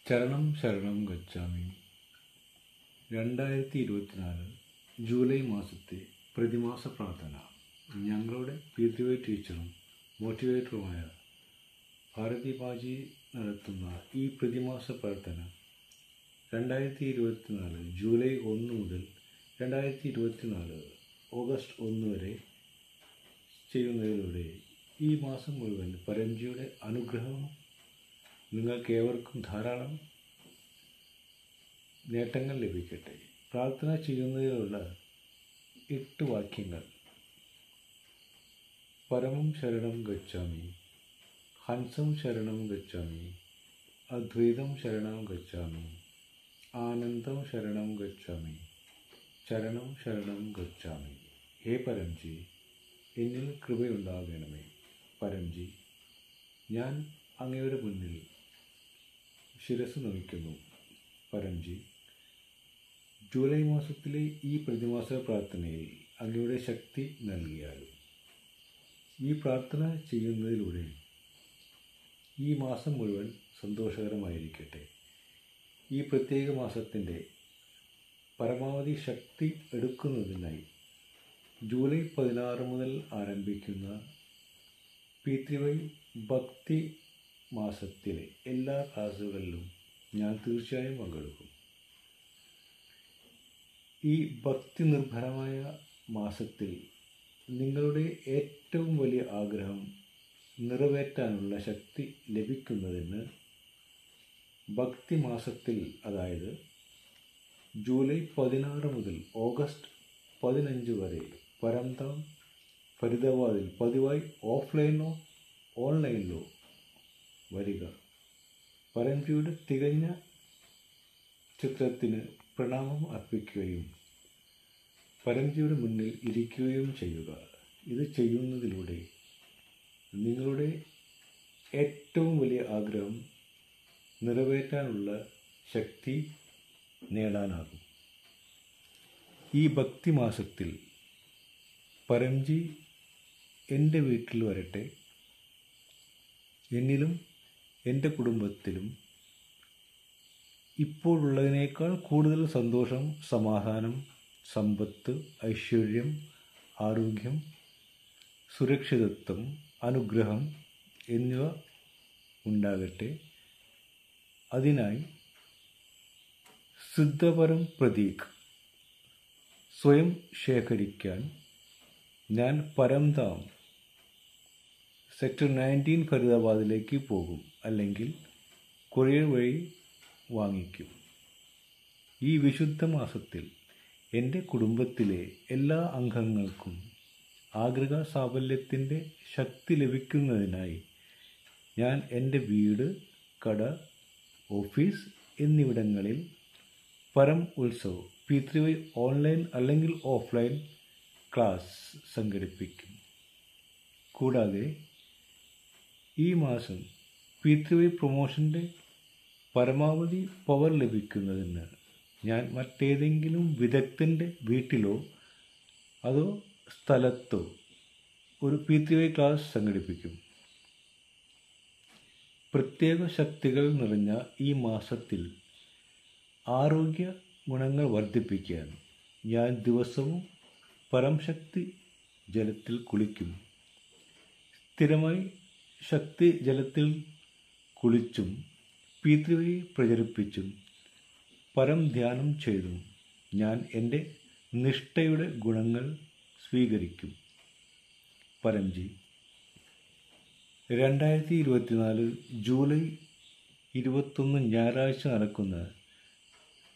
ചരണം ശരണം ഗച്ഛാമി. 2024 ജൂലൈ മാസത്തെ പ്രതിമാസ പ്രാർത്ഥന ഞങ്ങളുടെ PTY ടീച്ചറും മോട്ടിവേറ്ററുമായ ഭാരതി ബാജി നടത്തുന്ന ഈ പ്രതിമാസ പ്രാർത്ഥന 2024 ജൂലൈ 1 മുതൽ 2024 ഓഗസ്റ്റ് 1 വരെ ചെയ്യുന്നതിലൂടെ ഈ മാസം മുഴുവൻ പരംജിയുടെ അനുഗ്രഹം നിങ്ങൾക്കേവർക്കും ധാരാളം നേട്ടങ്ങൾ ലഭിക്കട്ടെ. പ്രാർത്ഥന ചെയ്യുന്നതിനുള്ള 8 വാക്യങ്ങൾ: പരമം ശരണം ഗച്ഛാമി, ഹംസം ശരണം ഗച്ഛാമി, അദ്വൈതം ശരണം ഗച്ഛാമി, ആനന്ദം ശരണം ഗച്ഛാമി, ചരണം ശരണം ഗച്ഛാമി. ഹേ പരംജി, എന്നിൽ കൃപയുണ്ടാകണമേ. പരംജി, ഞാൻ അങ്ങയുടെ മുന്നിൽ ശിരസ് നമിക്കുന്നു. പരംജി, ജൂലൈ മാസത്തിലെ ഈ പ്രതിമാസ പ്രാർത്ഥനയിൽ അങ്ങയുടെ ശക്തി നൽകിയാലും ഈ പ്രാർത്ഥന ചെയ്യുന്നതിലൂടെ ഈ മാസം മുഴുവൻ സന്തോഷകരമായിരിക്കട്ടെ. ഈ പ്രത്യേക മാസത്തിൻ്റെ പരമാവധി ശക്തി എടുക്കുന്നതിനായി ജൂലൈ 16 മുതൽ ആരംഭിക്കുന്ന PTY ഭക്തി മാസത്തിലെ എല്ലാ ക്ലാസ്സുകളിലും ഞാൻ തീർച്ചയായും പങ്കെടുക്കും. ഈ ഭക്തി നിർഭരമായ മാസത്തിൽ നിങ്ങളുടെ ഏറ്റവും വലിയ ആഗ്രഹം നിറവേറ്റാനുള്ള ശക്തി ലഭിക്കുന്നതിന് ഭക്തി മാസത്തിൽ, അതായത് ജൂലൈ 16 മുതൽ ഓഗസ്റ്റ് 15 വരെ പരംധാം ഫരീദാബാദിൽ പതിവായി ഓഫ്ലൈനോ ഓൺലൈനിലോ വരിക. പരംജിയുടെ തികഞ്ഞ ചിത്രത്തിന് പ്രണാമം അർപ്പിക്കുകയും പരംജിയുടെ മുന്നിൽ ഇരിക്കുകയും ചെയ്യുക. ഇത് ചെയ്യുന്നതിലൂടെ നിങ്ങളുടെ ഏറ്റവും വലിയ ആഗ്രഹം നിറവേറ്റാനുള്ള ശക്തി നേടാനാകും. ഈ ഭക്തി മാസത്തിൽ പരംജി എൻ്റെ വീട്ടിൽ വരട്ടെ. എന്നിലും എൻ്റെ കുടുംബത്തിലും ഇപ്പോഴുള്ളതിനേക്കാൾ കൂടുതൽ സന്തോഷം, സമാധാനം, സമ്പത്ത്, ഐശ്വര്യം, ആരോഗ്യം, സുരക്ഷിതത്വം, അനുഗ്രഹം എന്നിവ ഉണ്ടാകട്ടെ. അതിനായി സിദ്ധപരം പ്രതീക് സ്വയം ശേഖരിക്കാൻ ഞാൻ പരംധാം സെക്ടർ 19 ഫരീദാബാദിലേക്ക് പോകും, അല്ലെങ്കിൽ കൊറിയർ വഴി വാങ്ങിക്കും. ഈ വിശുദ്ധ മാസത്തിൽ എൻ്റെ കുടുംബത്തിലെ എല്ലാ അംഗങ്ങൾക്കും ആഗ്രഹ സാഫല്യത്തിൻ്റെ ശക്തി ലഭിക്കുന്നതിനായി ഞാൻ എൻ്റെ വീട്, കട, ഓഫീസ് എന്നിവിടങ്ങളിൽ പരം ഉത്സവ് PTY ഓൺലൈൻ അല്ലെങ്കിൽ ഓഫ്ലൈൻ ക്ലാസ് സംഘടിപ്പിക്കും. കൂടാതെ ഈ മാസം PTY പ്രൊമോഷൻ്റെ പരമാവധി പവർ ലഭിക്കുന്നതിന് ഞാൻ മറ്റേതെങ്കിലും വിദഗ്ധൻ്റെ വീട്ടിലോ അതോ സ്ഥലത്തോ ഒരു PTY ക്ലാസ് സംഘടിപ്പിക്കും. പ്രത്യേക ശക്തികൾ നിറഞ്ഞ ഈ മാസത്തിൽ ആരോഗ്യ ഗുണങ്ങൾ വർദ്ധിപ്പിക്കാൻ ഞാൻ ദിവസവും പരംശക്തി ജലത്തിൽ കുളിക്കും. സ്ഥിരമായി ശക്തി ജലത്തിൽ കുളിച്ചും PTY പ്രചരിപ്പിച്ചും പരം ധ്യാനം ചെയ്തും ഞാൻ എൻ്റെ നിഷ്ഠയുടെ ഗുണങ്ങൾ സ്വീകരിക്കും. പരംജി, 2024 ജൂലൈ 21 ഞായറാഴ്ച നടക്കുന്ന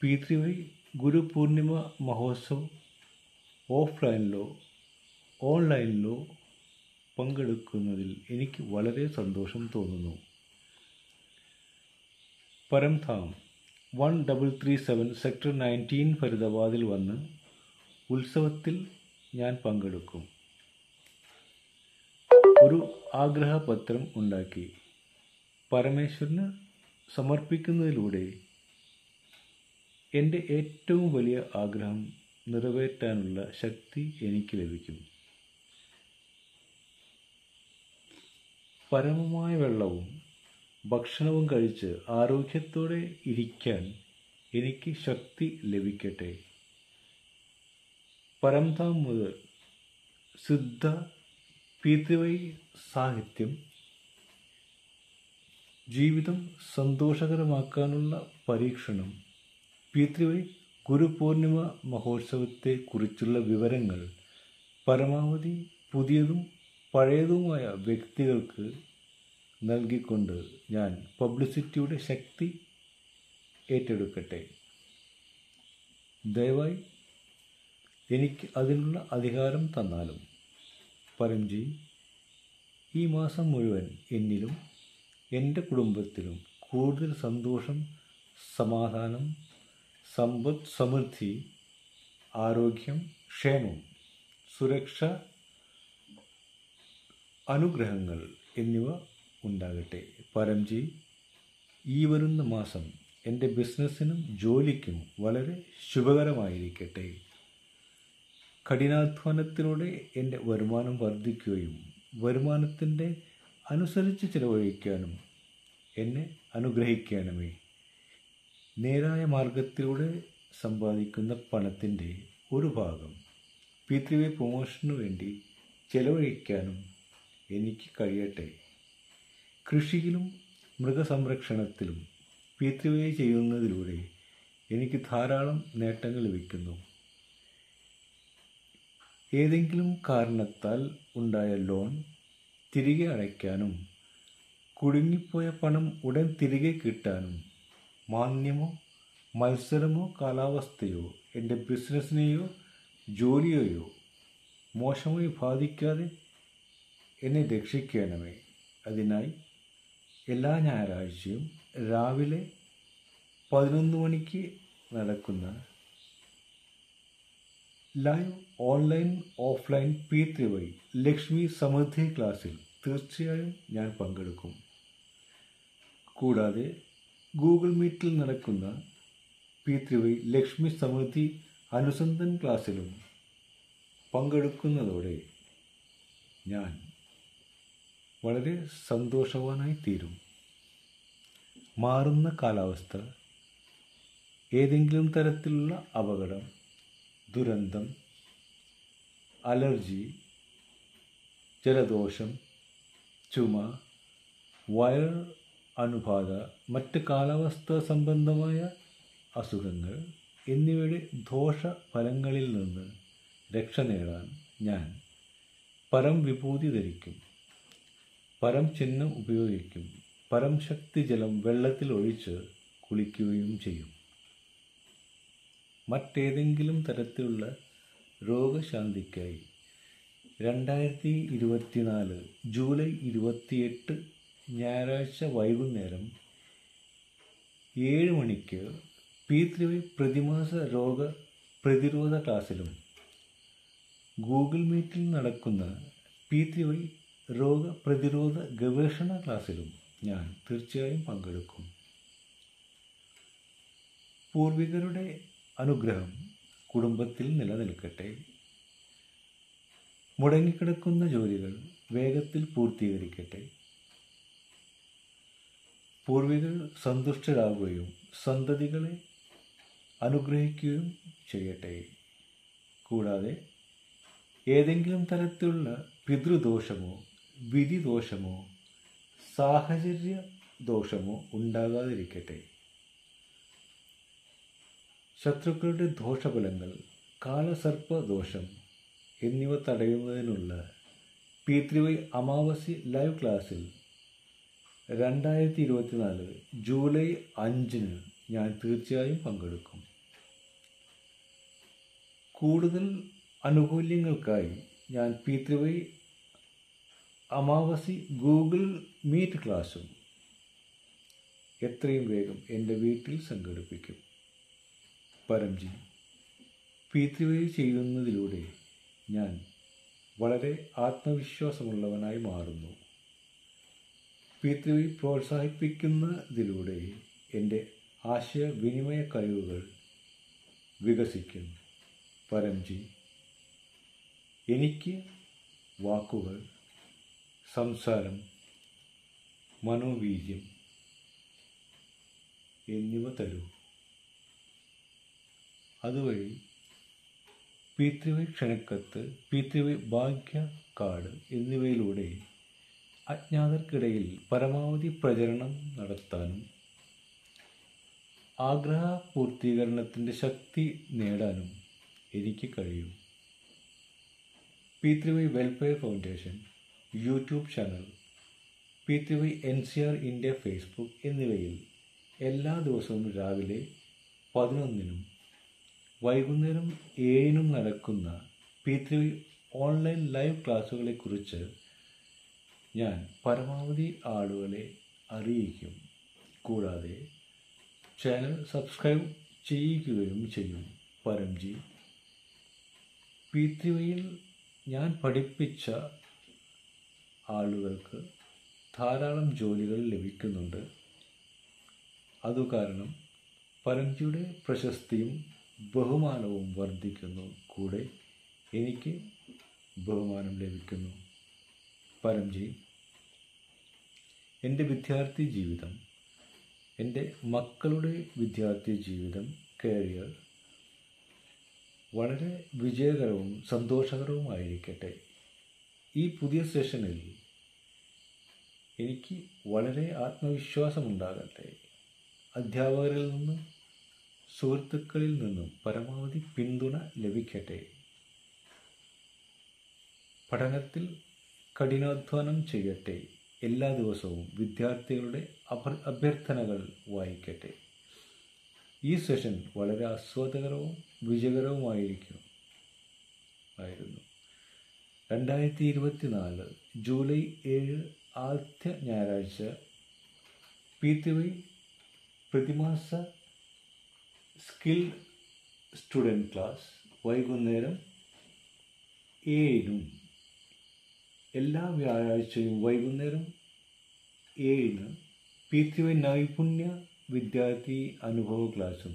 PTY ഗുരുപൂർണിമ മഹോത്സവ് ഓഫ്ലൈനിലോ ഓൺലൈനിലോ പങ്കെടുക്കുന്നതിൽ എനിക്ക് വളരെ സന്തോഷം തോന്നുന്നു. പരംധാം 1337 സെക്ടർ 19 ഫരീദാബാദിൽ വന്ന് ഉത്സവത്തിൽ ഞാൻ പങ്കെടുക്കും. ഒരു ആഗ്രഹപത്രം ഉണ്ടാക്കി പരമേശ്വരന് സമർപ്പിക്കുന്നതിലൂടെ എൻ്റെ ഏറ്റവും വലിയ ആഗ്രഹം നിറവേറ്റാനുള്ള ശക്തി എനിക്ക് ലഭിക്കും. പരമമായ വെള്ളവും ഭക്ഷണവും കഴിച്ച് ആരോഗ്യത്തോടെ ഇരിക്കാൻ എനിക്ക് ശക്തി ലഭിക്കട്ടെ. പരംധാം മുതൽ സിദ്ധ പിതൃവൈ സാഹിത്യം ജീവിതം സന്തോഷകരമാക്കാനുള്ള പരീക്ഷണം. പിതൃവൈ ഗുരുപൂർണിമ മഹോത്സവത്തെ കുറിച്ചുള്ള വിവരങ്ങൾ പരമാവധി പുതിയതും പഴയതുമായ വ്യക്തികൾക്ക് നൽകിക്കൊണ്ട് ഞാൻ പബ്ലിസിറ്റിയുടെ ശക്തി ഏറ്റെടുക്കട്ടെ. ദയവായി എനിക്ക് അതിനുള്ള അധികാരം തന്നാലും. പരംജി, ഈ മാസം മുഴുവൻ എന്നിലും എൻ്റെ കുടുംബത്തിലും കൂടുതൽ സന്തോഷം, സമാധാനം, സമ്പദ് സമൃദ്ധി, ആരോഗ്യം, ക്ഷേമം, സുരക്ഷ, അനുഗ്രഹങ്ങൾ എന്നിവ ഉണ്ടാകട്ടെ. പരംജി, ഈ വരുന്ന മാസം എൻ്റെ ബിസിനസ്സിനും ജോലിക്കും വളരെ ശുഭകരമായിരിക്കട്ടെ. കഠിനാധ്വാനത്തിലൂടെ എൻ്റെ വരുമാനം വർദ്ധിക്കുകയും വരുമാനത്തിൻ്റെ അനുസരിച്ച് ചിലവഴിക്കാനും എന്നെ അനുഗ്രഹിക്കണമേ. നേരായ മാർഗത്തിലൂടെ സമ്പാദിക്കുന്ന പണത്തിൻ്റെ ഒരു ഭാഗം പിതൃവൈ പ്രൊമോഷനു വേണ്ടി ചെലവഴിക്കാനും എനിക്ക് കഴിയട്ടെ. കൃഷിയിലും മൃഗസംരക്ഷണത്തിലും പിതൃവൈ ചെയ്യുന്നതിലൂടെ എനിക്ക് ധാരാളം നേട്ടങ്ങൾ ലഭിക്കുന്നു. ഏതെങ്കിലും കാരണത്താൽ ഉണ്ടായ ലോൺ തിരികെ അടയ്ക്കാനും കുടുങ്ങിപ്പോയ പണം ഉടൻ തിരികെ കിട്ടാനും മാന്ദ്യമോ മത്സരമോ കാലാവസ്ഥയോ എൻ്റെ ബിസിനസ്സിനെയോ ജോലിയെയോ മോശമായി ബാധിക്കാതെ എന്നെ രക്ഷിക്കണമേ. അതിനായി എല്ലാ ഞായറാഴ്ചയും രാവിലെ 11 മണിക്ക് നടക്കുന്ന ലൈവ് ഓൺലൈൻ ഓഫ്ലൈൻ പിതൃവൈ ലക്ഷ്മി സമൃദ്ധി ക്ലാസ്സിൽ തീർച്ചയായും ഞാൻ പങ്കെടുക്കും. കൂടാതെ ഗൂഗിൾ മീറ്റിൽ നടക്കുന്ന പിതൃവൈ ലക്ഷ്മി സമൃദ്ധി അനുസന്ധൻ ക്ലാസ്സിലും പങ്കെടുക്കുന്നതോടെ ഞാൻ വളരെ സന്തോഷവാനായി തീരും. മാറുന്ന കാലാവസ്ഥ, ഏതെങ്കിലും തരത്തിലുള്ള അപകടം, ദുരന്തം, അലർജി, ജലദോഷം, ചുമ, വയർ അണുബാധ, മറ്റ് കാലാവസ്ഥാ സംബന്ധമായ അസുഖങ്ങൾ എന്നിവയുടെ ദോഷഫലങ്ങളിൽ നിന്ന് രക്ഷ നേടാൻ ഞാൻ പരം വിഭൂതി ധരിക്കും, പരം ചിഹ്നം ഉപയോഗിക്കും, പരം ശക്തി ജലം വെള്ളത്തിൽ ഒഴിച്ച് കുളിക്കുകയും ചെയ്യും. മറ്റേതെങ്കിലും തരത്തിലുള്ള രോഗശാന്തിക്കായി 2024 ജൂലൈ 28 ഞായറാഴ്ച വൈകുന്നേരം 7 മണിക്ക് പിതൃവൈ പ്രതിമാസ രോഗ പ്രതിരോധ ക്ലാസ്സിലും ഗൂഗിൾ മീറ്റിൽ നടക്കുന്ന പിതൃവൈ രോഗ പ്രതിരോധ ഗവേഷണ ക്ലാസ്സിലും ഞാൻ തീർച്ചയായും പങ്കെടുക്കും. പൂർവികരുടെ അനുഗ്രഹം കുടുംബത്തിൽ നിലനിൽക്കട്ടെ. മുടങ്ങിക്കിടക്കുന്ന ജോലികൾ വേഗത്തിൽ പൂർത്തീകരിക്കട്ടെ. പൂർവികർ സന്തുഷ്ടരാകുകയും സന്തതികളെ അനുഗ്രഹിക്കുകയും ചെയ്യട്ടെ. കൂടാതെ ഏതെങ്കിലും തരത്തിലുള്ള പിതൃദോഷമോ വിധിദോഷമോ സാഹചര്യ ദോഷമോ ഉണ്ടാകാതിരിക്കട്ടെ. ശത്രുക്കളുടെ ദോഷഫലങ്ങൾ, കാലസർപ്പദോഷം എന്നിവ തടയുന്നതിനുള്ള പിതൃവൈ അമാവാസി ലൈവ് ക്ലാസ്സിൽ 2024 ജൂലൈ 5 ഞാൻ തീർച്ചയായും പങ്കെടുക്കും. കൂടുതൽ ആനുകൂല്യങ്ങൾക്കായി ഞാൻ പിതൃവൈ അമാവാസി ഗൂഗിൾ മീറ്റ് ക്ലാസ്സും എത്രയും വേഗം എൻ്റെ വീട്ടിൽ സംഘടിപ്പിക്കും. പരംജി, പിതൃവൈ ചെയ്യുന്നതിലൂടെ ഞാൻ വളരെ ആത്മവിശ്വാസമുള്ളവനായി മാറുന്നു. പിതൃവൈ പ്രോത്സാഹിപ്പിക്കുന്നതിലൂടെ എൻ്റെ ആശയവിനിമയ കഴിവുകൾ വികസിക്കുന്നു. പരംജി, എനിക്ക് വാക്കുകൾ, സംസാരം, മനോവീര്യം, എന്നിവ തരൂ. അതുവഴി P3Y ക്ഷണക്കത്ത്, P3Y ഭാഗ്യ കാർഡ് എന്നിവയിലൂടെ അജ്ഞാതർക്കിടയിൽ പരമാവധി പ്രചരണം നടത്താനും ആഗ്രഹ പൂർത്തീകരണത്തിൻ്റെ ശക്തി നേടാനും എനിക്ക് കഴിയും. P3Y welfare foundation YouTube channel, P3Y NCR India Facebook എന്നിവയിൽ എല്ലാ ദിവസവും രാവിലെ 11-നും വൈകുന്നേരം 7-നും നടക്കുന്ന P3Y ഓൺലൈൻ ലൈവ് ക്ലാസ്സുകളെക്കുറിച്ച് ഞാൻ പരമാവധി ആളുകളെ അറിയിക്കും. കൂടാതെ ചാനൽ സബ്സ്ക്രൈബ് ചെയ്യുകയും ചെയ്യും. പരംജി, P3Yയിൽ ഞാൻ പഠിപ്പിച്ച ആളുകൾക്ക് ധാരാളം ജോലികൾ ലഭിക്കുന്നുണ്ട്. അതുകാരണം പരംജിയുടെ പ്രശസ്തിയും ബഹുമാനവും വർദ്ധിക്കുന്നു. കൂടെ എനിക്ക് ബഹുമാനം ലഭിക്കുന്നു. പരംജി, എൻ്റെ വിദ്യാർത്ഥി ജീവിതം, എൻ്റെ മക്കളുടെ വിദ്യാർത്ഥി ജീവിതം, കരിയർ വളരെ വിജയകരവും സന്തോഷകരവുമായിരിക്കട്ടെ. ഈ പുതിയ സെഷനിൽ എനിക്ക് വളരെ ആത്മവിശ്വാസമുണ്ടാകട്ടെ. അധ്യാപകരിൽ നിന്നും സുഹൃത്തുക്കളിൽ നിന്നും പരമാവധി പിന്തുണ ലഭിക്കട്ടെ. പഠനത്തിൽ കഠിനാധ്വാനം ചെയ്യട്ടെ. എല്ലാ ദിവസവും വിദ്യാർത്ഥികളുടെ അഭ്യർത്ഥനകൾ വായിക്കട്ടെ. ഈ സെഷൻ വളരെ ആസ്വാദകരവും വിജയകരവുമായിരുന്നു. 2024 ജൂലൈ 7 ആദ്യ ഞായറാഴ്ച P3Y പ്രതിമാസ സ്കിൽഡ് സ്റ്റുഡൻറ് ക്ലാസ് വൈകുന്നേരം 7-നും എല്ലാ വ്യാഴാഴ്ചയും വൈകുന്നേരം 7-ന് P3Y നൈപുണ്യ വിദ്യാർത്ഥി അനുഭവ ക്ലാസും,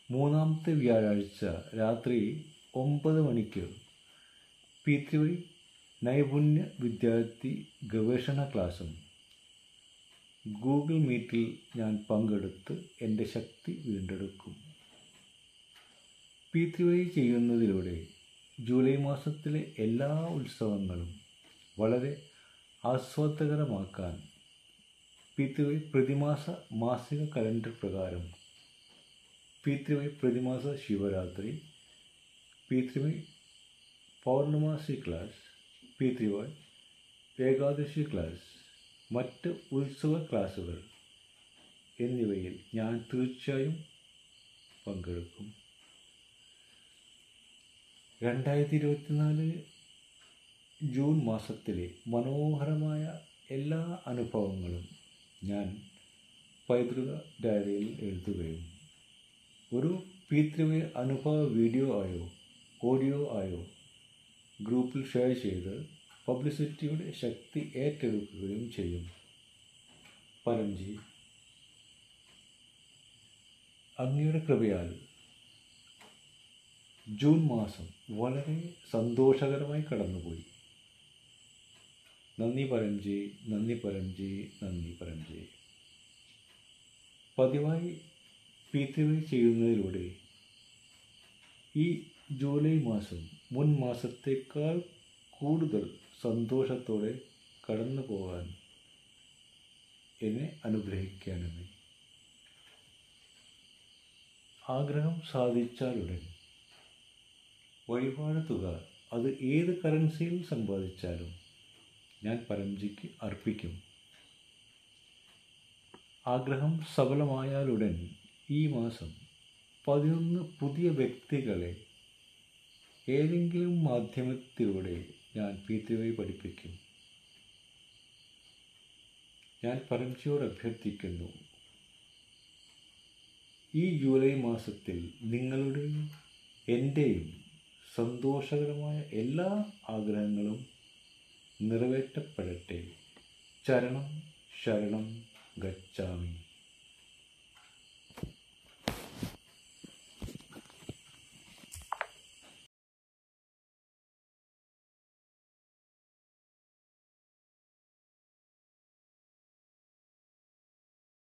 മൂന്നാമത്തെ വ്യാഴാഴ്ച രാത്രി 9 മണിക്ക് P3Y നൈപുണ്യ വിദ്യാർത്ഥി ഗവേഷണ ക്ലാസും ഗൂഗിൾ മീറ്റിൽ ഞാൻ പങ്കെടുത്ത് എൻ്റെ ശക്തി വീണ്ടെടുക്കും. P3Y ചെയ്യുന്നതിലൂടെ ജൂലൈ മാസത്തിലെ എല്ലാ ഉത്സവങ്ങളും വളരെ ആസ്വാദകരമാക്കാൻ P3Y പ്രതിമാസ മാസിക കലണ്ടർ പ്രകാരം P3Y പ്രതിമാസ ശിവരാത്രി, P3Y പൗർണമാസി ക്ലാസ്, P3Y ഏകാദശി ക്ലാസ്, മറ്റ് ഉത്സവ ക്ലാസുകൾ എന്നിവയിൽ ഞാൻ തീർച്ചയായും പങ്കെടുക്കും. 2024 ജൂൺ മാസത്തിലെ മനോഹരമായ എല്ലാ അനുഭവങ്ങളും ഞാൻ പൈതൃക ഡയറിയിൽ എഴുതുകയും ഒരു P3Y അനുഭവ വീഡിയോ ആയോ ഓഡിയോ ആയോ ഗ്രൂപ്പിൽ ഷെയർ ചെയ്ത് പബ്ലിസിറ്റിയുടെ ശക്തി ഏറ്റെടുക്കുകയും ചെയ്യും. പരംജി, അങ്ങയുടെ കൃപയാൽ ജൂൺ മാസം വളരെ സന്തോഷകരമായി കടന്നുപോയി. നന്ദി പരംജി, നന്ദി പരംജി, നന്ദി പരംജി. പതിവായി P3Y ചെയ്യുന്നതിലൂടെ ഈ ജൂലൈ മാസം മുൻ മാസത്തേക്കാൾ കൂടുതൽ സന്തോഷത്തോടെ കടന്നു പോകാൻ എന്നെ അനുഗ്രഹിക്കണമേ. ആഗ്രഹം സാധിച്ചാലുടൻ വഴിപാട് തുക അത് ഏത് കറൻസിയിൽ സമ്പാദിച്ചാലും ഞാൻ പരംജിക്ക് അർപ്പിക്കും. ആഗ്രഹം സഫലമായാലുടൻ ഈ മാസം 11 പുതിയ വ്യക്തികളെ ഏതെങ്കിലും മാധ്യമത്തിലൂടെ ഞാൻ P3Y പഠിപ്പിക്കും. ഞാൻ പരംജിയോട് അഭ്യർത്ഥിക്കുന്നു, ഈ ജൂലൈ മാസത്തിൽ നിങ്ങളുടെയും എൻ്റെയും സന്തോഷകരമായ എല്ലാ ആഗ്രഹങ്ങളും നിറവേറ്റപ്പെടട്ടെ. ചരണം ശരണം ഗച്ഛാമി.